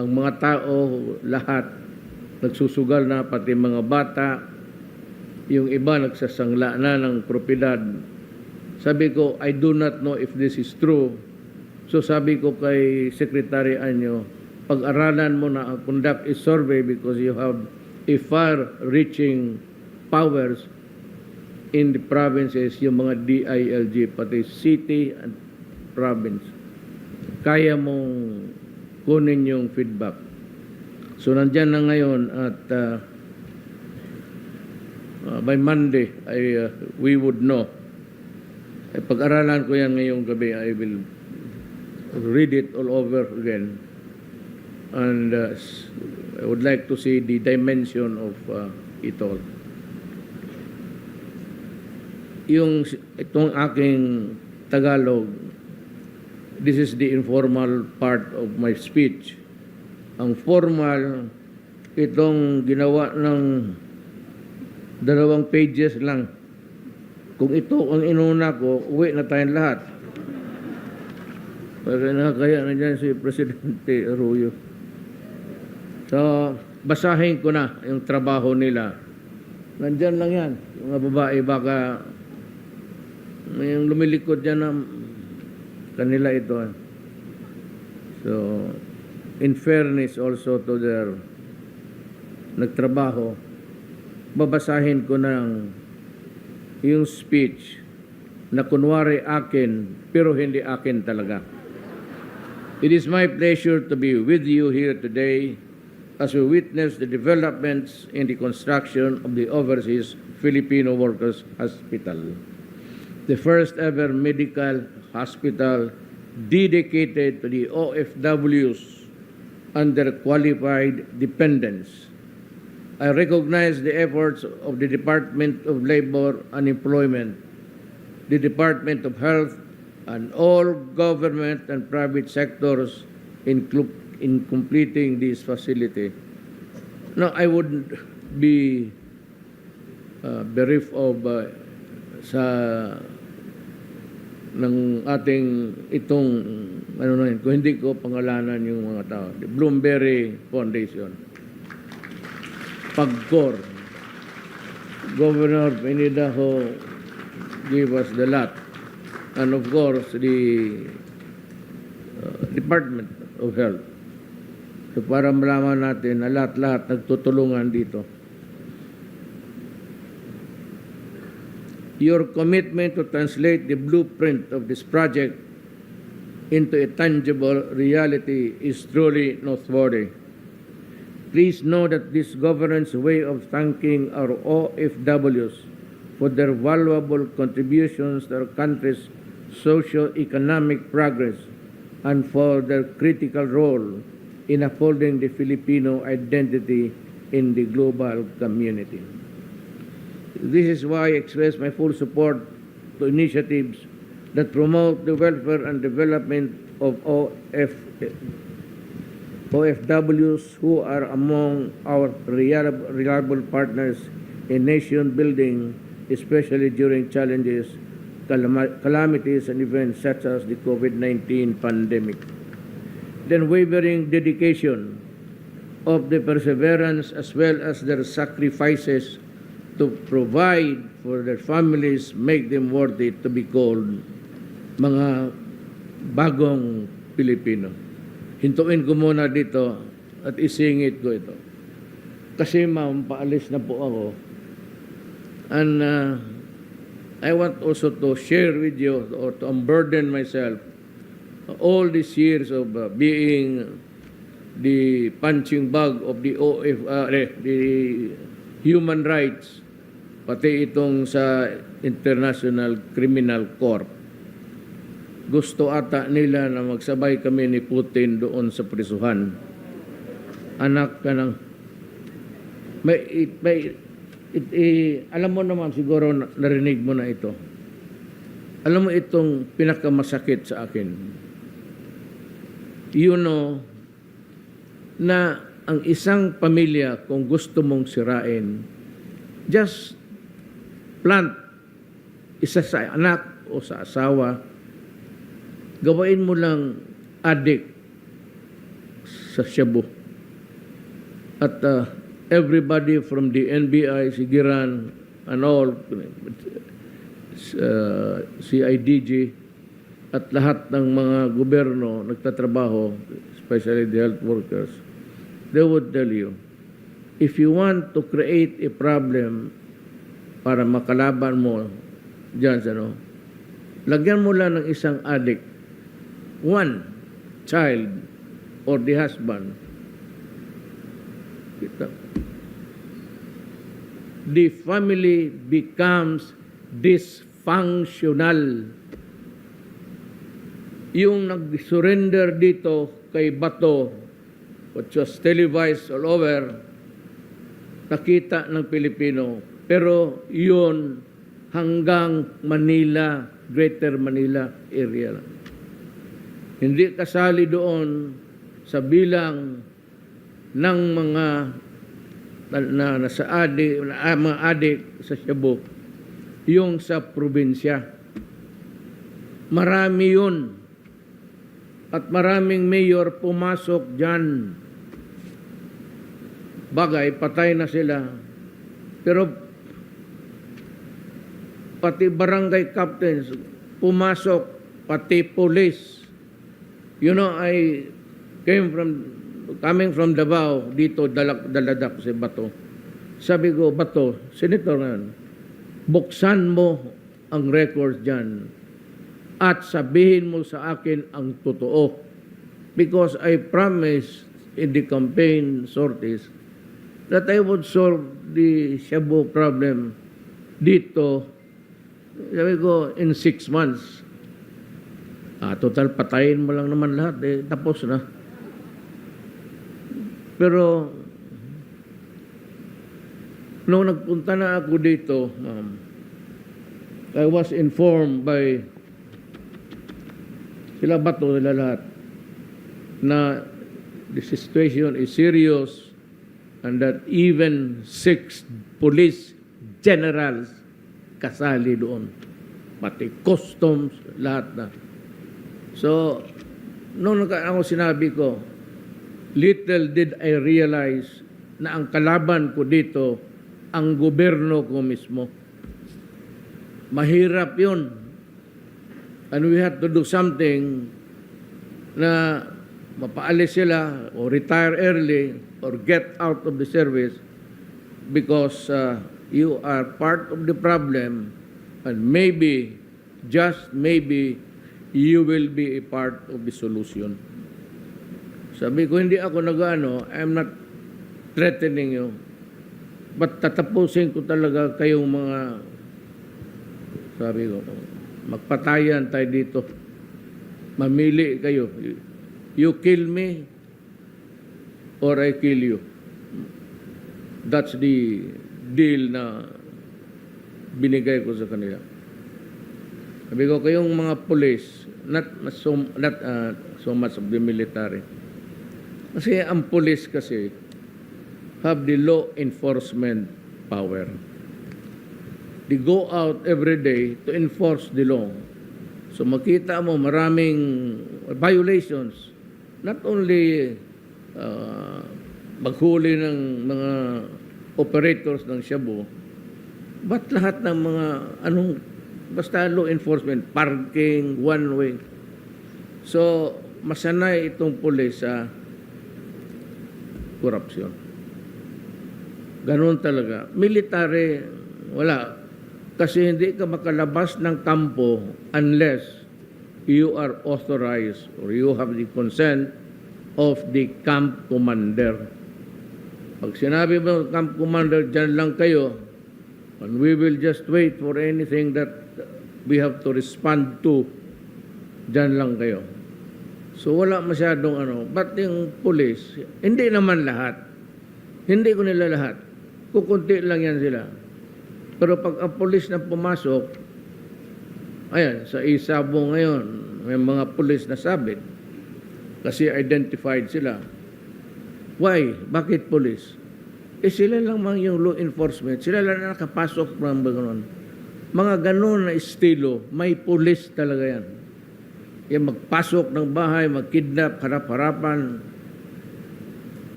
Ang mga tao, lahat, nagsusugal na, pati mga bata, yung iba nagsasangla na ng propiedad. Sabi ko, I do not know if this is true. So sabi ko kay Secretary Anyo, pag-aralan mo na conduct a survey because you have a far-reaching powers in the provinces, yung mga DILG, pati city and province. Kaya mong kunin yung feedback. So nandyan na ngayon at by Monday, we would know. Pag-aralan ko yan ngayong gabi, I will read it all over again. And I would like to see the dimension of it all. Itong aking Tagalog, this is the informal part of my speech. Ang formal, itong ginawa ng 2 pages lang. Kung ito ang inuna ko, uwi na tayong lahat. Kaya na dyan si Presidente Arroyo. So, basahin ko na yung trabaho nila. Nandyan lang yan. Yung mga babae baka yung lumilikod dyan na kanila ito. So, in fairness also to their nagtrabaho, babasahin ko ng yung speech na kunwari akin, pero hindi akin talaga. It is my pleasure to be with you here today as we witness the developments in the construction of the Overseas Filipino Workers Hospital, the first ever medical hospital dedicated to the OFWs under qualified dependents. I recognize the efforts of the Department of Labor and Employment, the Department of Health, and all government and private sectors in completing this facility. Now, I would be bereft of ng ating itong kung hindi ko pangalanan yung mga tao. The Bloomberry Foundation, PAGCOR, Governor Pinidaho gave us the lot, and of course the Department of Health. So para malaman natin na lahat-lahat nagtutulungan dito. Your commitment to translate the blueprint of this project into a tangible reality is truly noteworthy. Please know that this government's way of thanking our OFWs for their valuable contributions to our country's socio-economic progress and for their critical role in upholding the Filipino identity in the global community. This is why I express my full support to initiatives that promote the welfare and development of OFWs who are among our reliable partners in nation building, especially during challenges, calamities, and events such as the COVID-19 pandemic. The unwavering dedication of the perseverance as well as their sacrifices to provide for their families make them worthy to be called mga bagong Pilipino. Hintuin ko muna dito at isingit ko ito. Kasi ma'am, paalis na po ako. And I want also to share with you or to unburden myself all these years of being the punching bag of the the human rights, pati itong sa International Criminal Court. Gusto ata nila na magsabay kami ni Putin doon sa prisuhan. Anak ka ng... alam mo naman siguro, narinig mo na ito. Alam mo itong pinakamasakit sa akin. You know, na ang isang pamilya, kung gusto mong sirain, just plant isa sa anak o sa asawa, gawain mo lang addict sa Cebu. At everybody from the NBI, Sigiran, and all, CIDG, at lahat ng mga gobyerno nagtatrabaho, especially the health workers, they would tell you, if you want to create a problem para makalaban mo dyan, lagyan mo lang ng isang addict, one child or the husband. The family becomes dysfunctional. Yung nag-surrender dito kay Bato, which was televised all over, nakita ng Pilipino. Pero yun hanggang Manila, Greater Manila area lang. Hindi kasali doon sa bilang ng mga mga adik sa Cebu, yung sa probinsya. Marami yun. At maraming mayor pumasok dyan. Bagay, patay na sila. Pero pati barangay captains pumasok, pati police. You know, I coming from Davao, dito daladak si Bato. Sabi ko, Bato, Senator ngayon, buksan mo ang records dyan at sabihin mo sa akin ang totoo. Because I promised in the campaign sorties that I would solve the Cebu problem dito, sabi ko, in 6 months. Total, patayin mo lang naman lahat, tapos na. Pero, nung nagpunta na ako dito, I was informed by sila Bato, sila lahat, na the situation is serious and that even 6 police generals kasali doon. Pati customs, lahat na. So, nung ako sinabi ko, little did I realize na ang kalaban ko dito, ang gobyerno ko mismo. Mahirap yun. And we had to do something na mapaalis sila or retire early or get out of the service because you are part of the problem and maybe, just maybe, you will be a part of the solution. Sabi ko, hindi ako I'm not threatening you. But tatapusin ko talaga kayong mga, sabi ko, magpatayan tayo dito. Mamili kayo. You kill me or I kill you. That's the deal na binigay ko sa kanila. Sabi ko, kayong mga police, not so much of the military. Kasi ang police kasi have the law enforcement power. They go out every day to enforce the law. So makita mo maraming violations. Not only maghuli ng mga operators ng Cebu, but lahat ng mga basta law enforcement, parking, one way. So masanay itong pulis sa korupsyon. Ganun talaga. Military, wala. Kasi hindi ka makalabas ng kampo unless you are authorized or you have the consent of the camp commander. Pag sinabi mo, camp commander, dyan lang kayo, and we will just wait for anything that we have to respond to, dyan lang kayo. So wala masyadong But yung police, hindi naman lahat. Hindi ko nila lahat. Kukunti lang yan sila. Pero pag ang police na pumasok, ayan, sa Isabo ngayon, may mga police na sabit. Kasi identified sila. Why? Bakit police? Sila lang yung law enforcement. Sila lang na nakapasok ng gano'n. Mga gano'n na estilo, may police talaga yan. Yung magpasok ng bahay, magkidnap, harap-harapan,